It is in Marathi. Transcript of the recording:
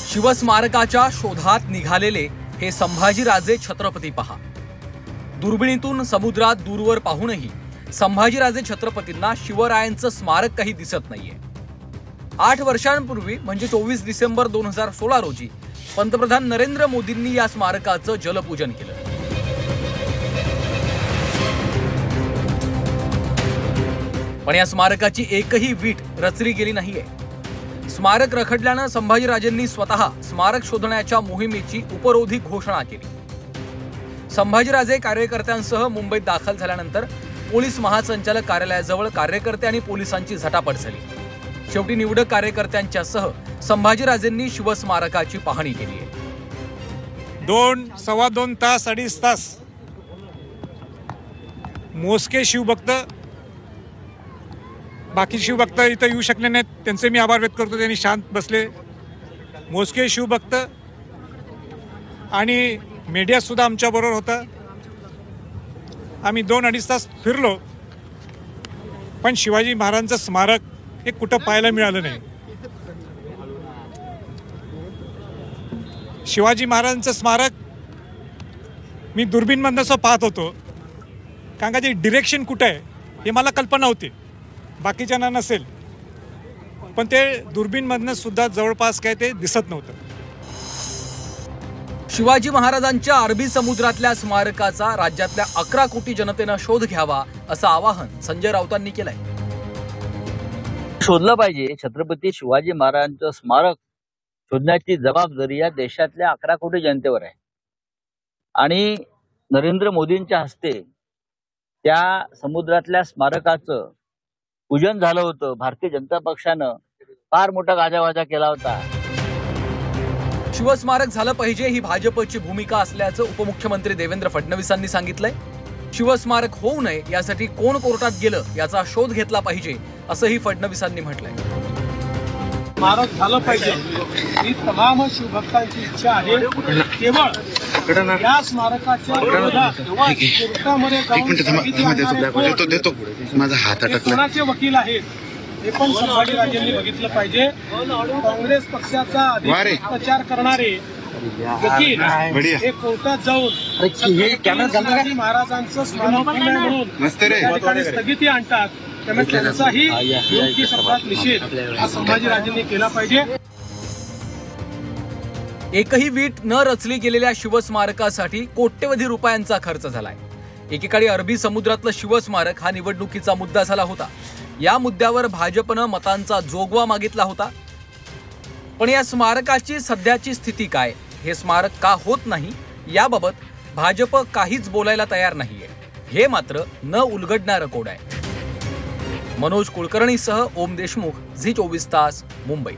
शिवस्मारकाच्या शोधात निघालेले हे संभाजीराजे छत्रपती पहा। दुर्बिणीतून समुद्रात दूरवर पाहूनही संभाजीराजे छत्रपतींना शिवरायांचं स्मारक काही दिसत नाहीये। 8 वर्षांपूर्वी म्हणजे 24 डिसेंबर 2016 रोजी पंतप्रधान नरेंद्र मोदींनी या स्मारकाचं जलपूजन केलं। पण या स्मारकाची एकही वीट रचली गेली नाहीये। स्मारक रखडल्यानं संभाजीराजेंनी स्वतः स्मारक शोधण्याच्या मोहिमेची उपरोधी घोषणा केली। संभाजीराजे कार्यकर्त्यांसह मुंबईत दाखल झाल्यानंतर पोलीस महासंचालक कार्यालयाजवळ कार्यकर्ते आणि पोलिसांची झटापट झाली। शेवटी निवडक कार्यकर्त्यांच्यासह संभाजीराजेंनी शिवस्मारकाची पाहणी केली आहे। 2-2.25 तास 2.5 तास मोजके शिवभक्त, बाकी शिवभक्त इथं येऊ शकले नाहीत, त्यांचे मी आभार व्यक्त करतो। त्यांनी शांत बसले। मोजके शिवभक्त आणि मीडिया सुद्धा आमच्या बरोबर होता। आम्ही 2-2.5 तास फिरलो, पण शिवाजी महाराजांचं स्मारक हे कुठं पाहायला मिळालं नाही। शिवाजी महाराजांचं स्मारक मी दुर्बीणमधनं पाहत होतो, कारण का ते डिरेक्शन कुठं आहे हे मला कल्पना होती, बाकीच्यांना नसेल, पण ते दुर्बीणमधनं सुद्धा जवळपास काय ते दिसत नव्हतं। शिवाजी महाराजांच्या अरबी समुद्रातल्या स्मारकाचा राज्यातल्या 11 कोटी जनतेनं शोध घ्यावा असं आवाहन संजय राऊतांनी केलंय। शोधलं पाहिजे। छत्रपती शिवाजी महाराजांचं स्मारक शोधण्याची जबाबदारी या देशातल्या 11 कोटी जनतेवर आहे आणि नरेंद्र मोदींच्या हस्ते त्या समुद्रातल्या स्मारकाचं पूजन झालं होतं। भारतीय जनता पक्षानं फार मोठा गाजावाजा केला होता। शिवस्मारक झालं पाहिजे ही भाजपची भूमिका असल्याचं उपमुख्यमंत्री देवेंद्र फडणवीसांनी सांगितलंय। शिवस्मारक होऊ नये यासाठी कोण कोर्टात गेलं याचा शोध घेतला पाहिजे असंही फडणवीसांनी म्हटलंय। स्मारक झालं पाहिजे ही तमाम शिवभक्तांची इच्छा आहे। केवळ या स्मारकाच्या विरोधात कोर्टामध्ये माझा हात अटकला कोणाचे वकील आहेत हे पण संभाजीराजेंनी बघितलं पाहिजे। काँग्रेस पक्षाचा अधिकृत प्रचार करणारे वकील हे कोर्टात जाऊन शिवाजी महाराजांचं स्मारक म्हणून त्या ठिकाणी स्थगिती आणतात, त्यामुळे त्यांचाही योग्य शब्दात निषेध हा संभाजीराजेंनी केला पाहिजे। एकही वीट न रचली गेलेल्या शिवस्मारकासाठी कोट्यवधी रुपयांचा खर्च झालाय। एकेकाळी अरबी समुद्रातलं शिवस्मारक हा निवडणुकीचा मुद्दा झाला होता। या मुद्द्यावर भाजपनं मतांचा जोगवा मागितला होता। पण या स्मारकाची सध्याची स्थिती काय, हे स्मारक का होत नाही याबाबत भाजप काहीच बोलायला तयार नाहीये, हे मात्र न उलगडणारं कोड आहे। मनोज कुलकर्णीसह ओम देशमुख, झी 24 तास, मुंबई।